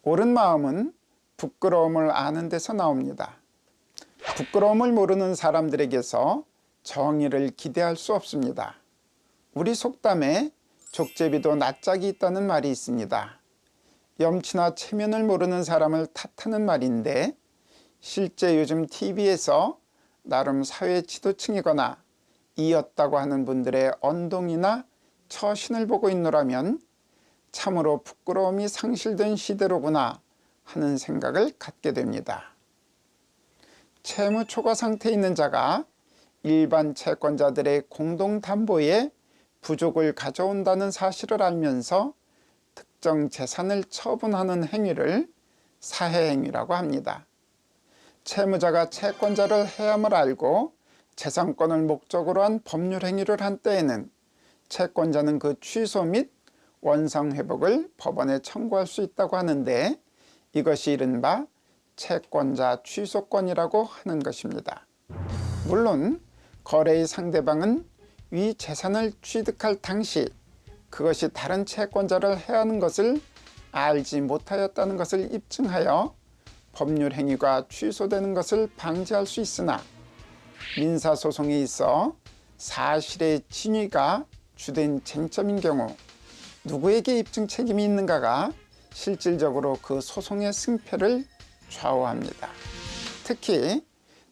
옳은 마음은 부끄러움을 아는 데서 나옵니다. 부끄러움을 모르는 사람들에게서 정의를 기대할 수 없습니다. 우리 속담에 족제비도 낯짝이 있다는 말이 있습니다. 염치나 체면을 모르는 사람을 탓하는 말인데, 실제 요즘 TV에서 나름 사회 지도층이거나 이었다고 하는 분들의 언동이나 처신을 보고 있노라면 참으로 부끄러움이 상실된 시대로구나 하는 생각을 갖게 됩니다. 채무 초과 상태에 있는 자가 일반 채권자들의 공동담보에 부족을 가져온다는 사실을 알면서 특정 재산을 처분하는 행위를 사해행위라고 합니다. 채무자가 채권자를 해함을 알고 재산권을 목적으로 한 법률 행위를 한 때에는 채권자는 그 취소 및 원상회복을 법원에 청구할 수 있다고 하는데, 이것이 이른바 채권자 취소권이라고 하는 것입니다. 물론 거래의 상대방은 위 재산을 취득할 당시 그것이 다른 채권자를 해하는 것을 알지 못하였다는 것을 입증하여 법률 행위가 취소되는 것을 방지할 수 있으나, 민사소송에 있어 사실의 진위가 주된 쟁점인 경우 누구에게 입증 책임이 있는가가 실질적으로 그 소송의 승패를 좌우합니다. 특히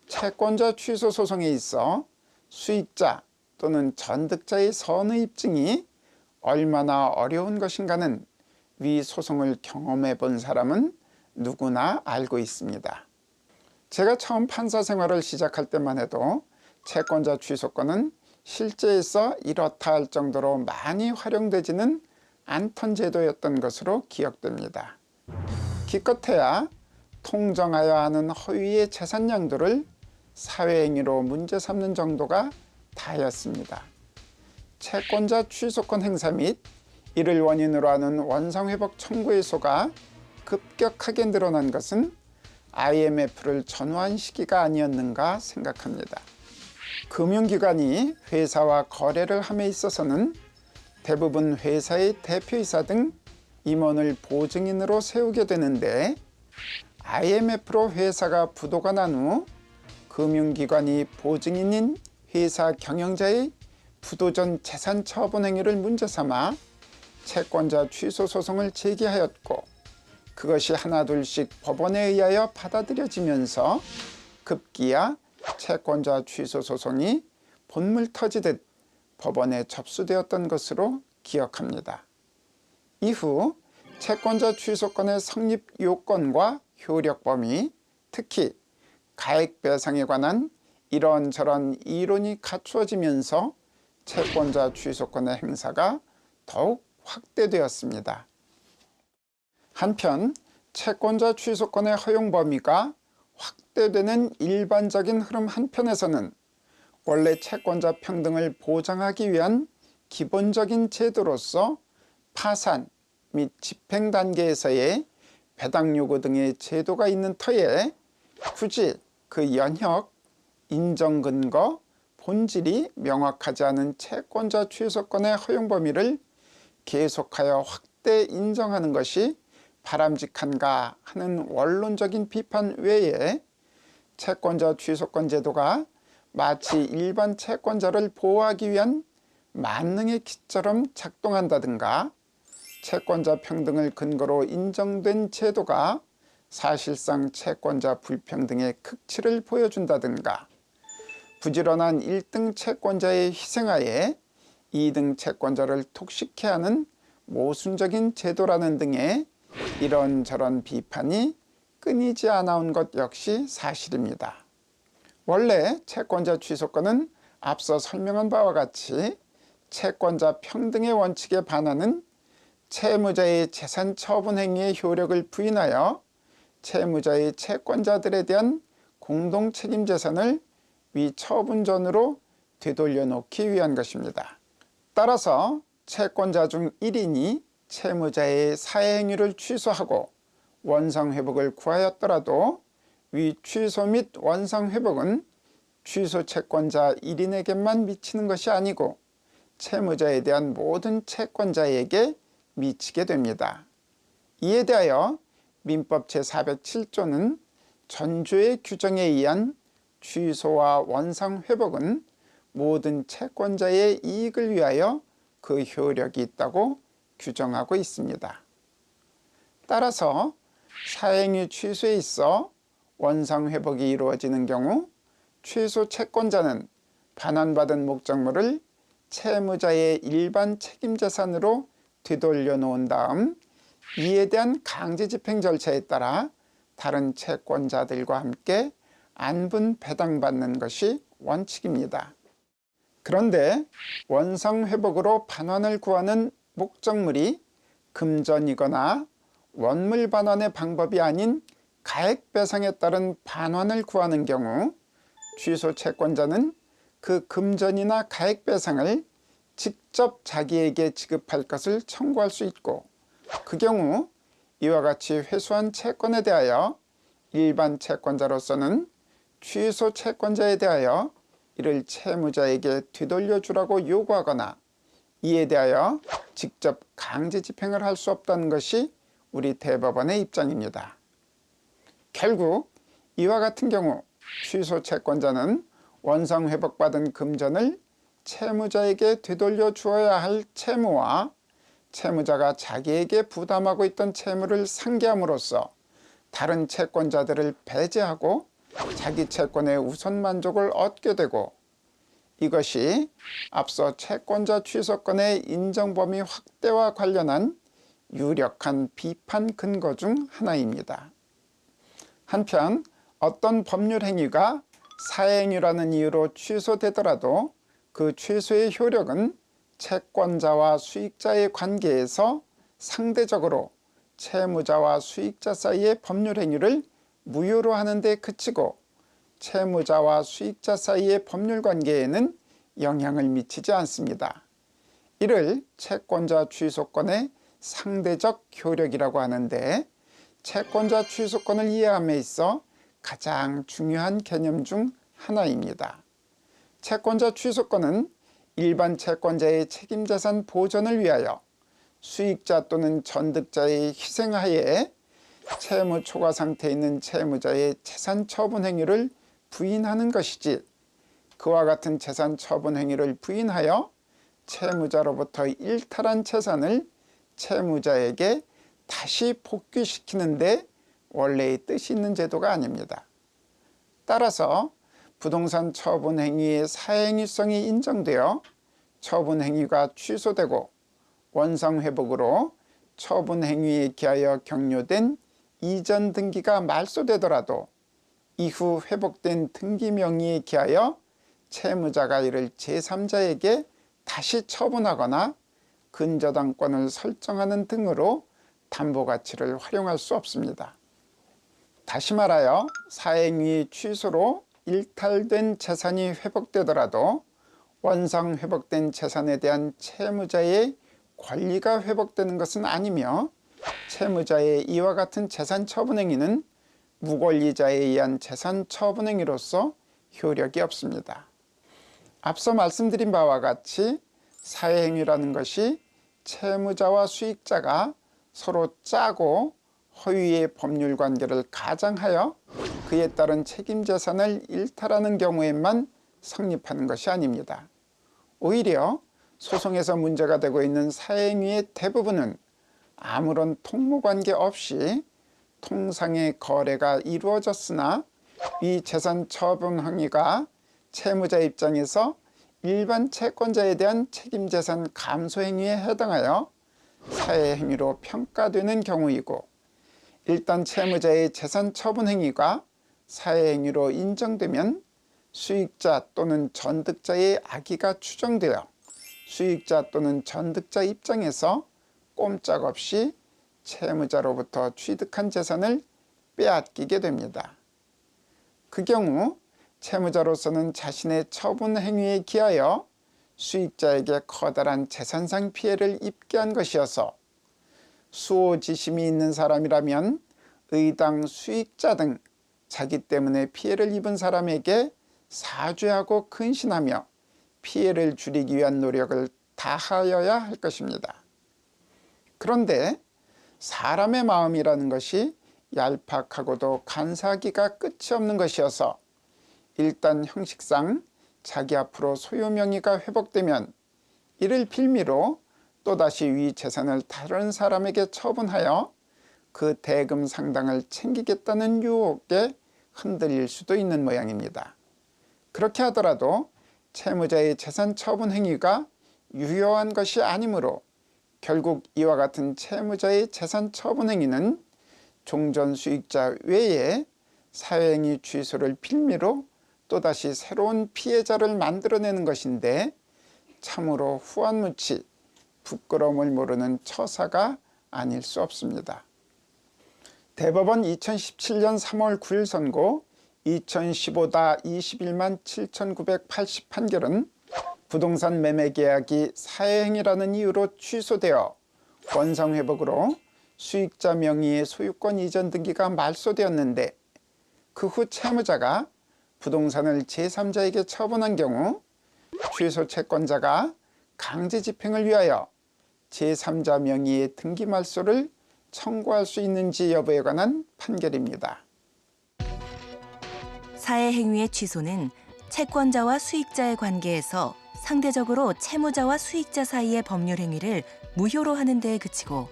채권자 취소 소송에 있어 수익자 또는 전득자의 선의 입증이 얼마나 어려운 것인가는 위 소송을 경험해 본 사람은 누구나 알고 있습니다. 제가 처음 판사 생활을 시작할 때만 해도 채권자 취소권은 실제에서 이렇다 할 정도로 많이 활용되지는 않던 제도였던 것으로 기억됩니다. 기껏해야 통정하여 하는 허위의 재산 양도를 사회행위로 문제 삼는 정도가 다였습니다. 채권자 취소권 행사 및 이를 원인으로 하는 원상회복 청구의 수가 급격하게 늘어난 것은 IMF를 전후한 시기가 아니었는가 생각합니다. 금융기관이 회사와 거래를 함에 있어서는 대부분 회사의 대표이사 등 임원을 보증인으로 세우게 되는데, IMF로 회사가 부도가 난 후 금융기관이 보증인인 회사 경영자의 부도전 재산 처분 행위를 문제 삼아 채권자 취소 소송을 제기하였고, 그것이 하나둘씩 법원에 의하여 받아들여지면서 급기야 채권자 취소 소송이 본물 터지듯 법원에 접수되었던 것으로 기억합니다. 이후 채권자 취소권의 성립 요건과 효력 범위, 특히 가액 배상에 관한 이런저런 이론이 갖추어지면서 채권자 취소권의 행사가 더욱 확대되었습니다. 한편 채권자 취소권의 허용 범위가 확대되는 일반적인 흐름 한편에서는 원래 채권자 평등을 보장하기 위한 기본적인 제도로서 파산 및 집행 단계에서의 배당 요구 등의 제도가 있는 터에 굳이 그 연혁, 인정 근거, 본질이 명확하지 않은 채권자 취소권의 허용 범위를 계속하여 확대 인정하는 것이 바람직한가 하는 원론적인 비판 외에 채권자 취소권 제도가 마치 일반 채권자를 보호하기 위한 만능의 기처럼 작동한다든가, 채권자 평등을 근거로 인정된 제도가 사실상 채권자 불평등의 극치를 보여준다든가, 부지런한 1등 채권자의 희생하에 2등 채권자를 독식해하는 모순적인 제도라는 등의 이런저런 비판이 끊이지 않아온 것 역시 사실입니다. 원래 채권자 취소권은 앞서 설명한 바와 같이 채권자 평등의 원칙에 반하는 채무자의 재산 처분 행위의 효력을 부인하여 채무자의 채권자들에 대한 공동 책임 재산을 위 처분전으로 되돌려 놓기 위한 것입니다. 따라서 채권자 중 1인이 채무자의 사해행위를 취소하고 원상회복을 구하였더라도 위 취소 및 원상회복은 취소 채권자 1인에게만 미치는 것이 아니고 채무자에 대한 모든 채권자에게 미치게 됩니다. 이에 대하여 민법 제407조는 전조의 규정에 의한 취소와 원상회복은 모든 채권자의 이익을 위하여 그 효력이 있다고 규정하고 있습니다. 따라서 사행위 취소에 있어 원상회복이 이루어지는 경우 취소 채권자는 반환받은 목적물을 채무자의 일반 책임재산으로 되돌려 놓은 다음 이에 대한 강제집행 절차에 따라 다른 채권자들과 함께 안분 배당받는 것이 원칙입니다. 그런데 원상회복으로 반환을 구하는 목적물이 금전이거나 원물 반환의 방법이 아닌 가액배상에 따른 반환을 구하는 경우 취소 채권자는 그 금전이나 가액배상을 직접 자기에게 지급할 것을 청구할 수 있고, 그 경우 이와 같이 회수한 채권에 대하여 일반 채권자로서는 취소 채권자에 대하여 이를 채무자에게 되돌려주라고 요구하거나 이에 대하여 직접 강제 집행을 할 수 없다는 것이 우리 대법원의 입장입니다. 결국 이와 같은 경우 취소 채권자는 원상회복받은 금전을 채무자에게 되돌려 주어야 할 채무와 채무자가 자기에게 부담하고 있던 채무를 상기함으로써 다른 채권자들을 배제하고 자기 채권의 우선 만족을 얻게 되고, 이것이 앞서 채권자 취소권의 인정범위 확대와 관련한 유력한 비판 근거 중 하나입니다. 한편 어떤 법률 행위가 사행위라는 이유로 취소되더라도 그 취소의 효력은 채권자와 수익자의 관계에서 상대적으로 채무자와 수익자 사이의 법률 행위를 무효로 하는 데 그치고 채무자와 수익자 사이의 법률 관계에는 영향을 미치지 않습니다. 이를 채권자 취소권의 상대적 효력이라고 하는데, 채권자 취소권을 이해함에 있어 가장 중요한 개념 중 하나입니다. 채권자 취소권은 일반 채권자의 책임자산 보전을 위하여 수익자 또는 전득자의 희생하에 채무 초과 상태에 있는 채무자의 재산 처분 행위를 부인하는 것이지, 그와 같은 재산 처분 행위를 부인하여 채무자로부터 일탈한 재산을 채무자에게 다시 복귀시키는 데 원래의 뜻이 있는 제도가 아닙니다. 따라서 부동산 처분 행위의 사행위성이 인정되어 처분 행위가 취소되고 원상회복으로 처분 행위에 기하여 격려된 이전 등기가 말소되더라도 이후 회복된 등기 명의에 기하여 채무자가 이를 제3자에게 다시 처분하거나 근저당권을 설정하는 등으로 담보가치를 활용할 수 없습니다. 다시 말하여 사행위 취소로 일탈된 재산이 회복되더라도 원상 회복된 재산에 대한 채무자의 권리가 회복되는 것은 아니며, 채무자의 이와 같은 재산 처분 행위는 무권리자에 의한 재산 처분 행위로서 효력이 없습니다. 앞서 말씀드린 바와 같이 사행위라는 것이 채무자와 수익자가 서로 짜고 허위의 법률 관계를 가장하여 그에 따른 책임 재산을 일탈하는 경우에만 성립하는 것이 아닙니다. 오히려 소송에서 문제가 되고 있는 사행위의 대부분은 아무런 통모관계 없이 통상의 거래가 이루어졌으나 이 재산 처분 행위가 채무자 입장에서 일반 채권자에 대한 책임재산 감소 행위에 해당하여 사회 행위로 평가되는 경우이고, 일단 채무자의 재산 처분 행위가 사회 행위로 인정되면 수익자 또는 전득자의 악의가 추정되어 수익자 또는 전득자 입장에서 꼼짝없이 채무자로부터 취득한 재산을 빼앗기게 됩니다. 그 경우 채무자로서는 자신의 처분 행위에 기하여 수익자에게 커다란 재산상 피해를 입게 한 것이어서 수호지심이 있는 사람이라면 의당 수익자 등 자기 때문에 피해를 입은 사람에게 사죄하고 근신하며 피해를 줄이기 위한 노력을 다하여야 할 것입니다. 그런데 사람의 마음이라는 것이 얄팍하고도 간사하기가 끝이 없는 것이어서 일단 형식상 자기 앞으로 소유 명의가 회복되면 이를 빌미로 또다시 위 재산을 다른 사람에게 처분하여 그 대금 상당을 챙기겠다는 유혹에 흔들릴 수도 있는 모양입니다. 그렇게 하더라도 채무자의 재산 처분 행위가 유효한 것이 아니므로 결국 이와 같은 채무자의 재산 처분 행위는 종전 수익자 외에 사회행위 취소를 빌미로 또다시 새로운 피해자를 만들어내는 것인데 참으로 후한무치 부끄러움을 모르는 처사가 아닐 수 없습니다. 대법원 2017년 3월 9일 선고 2015-21만 7,980 판결은 부동산 매매 계약이 사회행위라는 이유로 취소되어 원상회복으로 수익자 명의의 소유권 이전 등기가 말소되었는데 그 후 채무자가 부동산을 제3자에게 처분한 경우 취소 채권자가 강제 집행을 위하여 제3자 명의의 등기 말소를 청구할 수 있는지 여부에 관한 판결입니다. 사회행위의 취소는 채권자와 수익자의 관계에서 상대적으로 채무자와 수익자 사이의 법률 행위를 무효로 하는 데에 그치고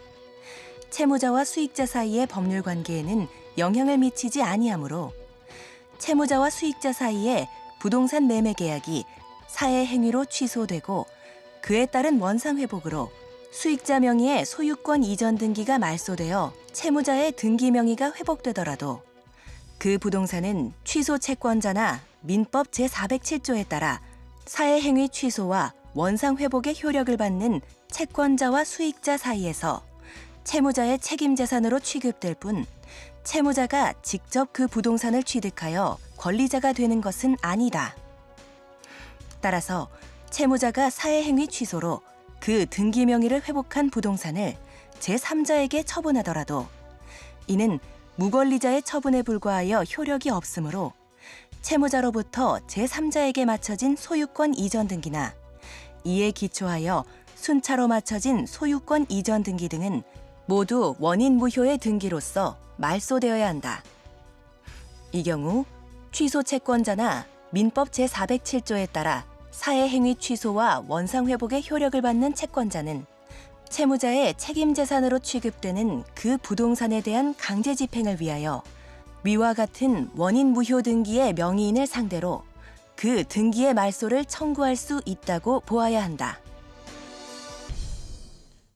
채무자와 수익자 사이의 법률 관계에는 영향을 미치지 아니하므로 채무자와 수익자 사이의 부동산 매매 계약이 사회행위로 취소되고 그에 따른 원상회복으로 수익자 명의의 소유권 이전 등기가 말소되어 채무자의 등기 명의가 회복되더라도 그 부동산은 취소 채권자나 민법 제407조에 따라 사회행위 취소와 원상회복의 효력을 받는 채권자와 수익자 사이에서 채무자의 책임재산으로 취급될 뿐 채무자가 직접 그 부동산을 취득하여 권리자가 되는 것은 아니다. 따라서 채무자가 사회행위 취소로 그 등기 명의를 회복한 부동산을 제3자에게 처분하더라도 이는 무권리자의 처분에 불과하여 효력이 없으므로 채무자로부터 제3자에게 맞춰진 소유권 이전 등기나 이에 기초하여 순차로 맞춰진 소유권 이전 등기 등은 모두 원인 무효의 등기로서 말소되어야 한다. 이 경우 취소 채권자나 민법 제407조에 따라 사회행위 취소와 원상회복의 효력을 받는 채권자는 채무자의 책임재산으로 취급되는 그 부동산에 대한 강제 집행을 위하여 위와 같은 원인 무효 등기의 명의인을 상대로 그 등기의 말소를 청구할 수 있다고 보아야 한다.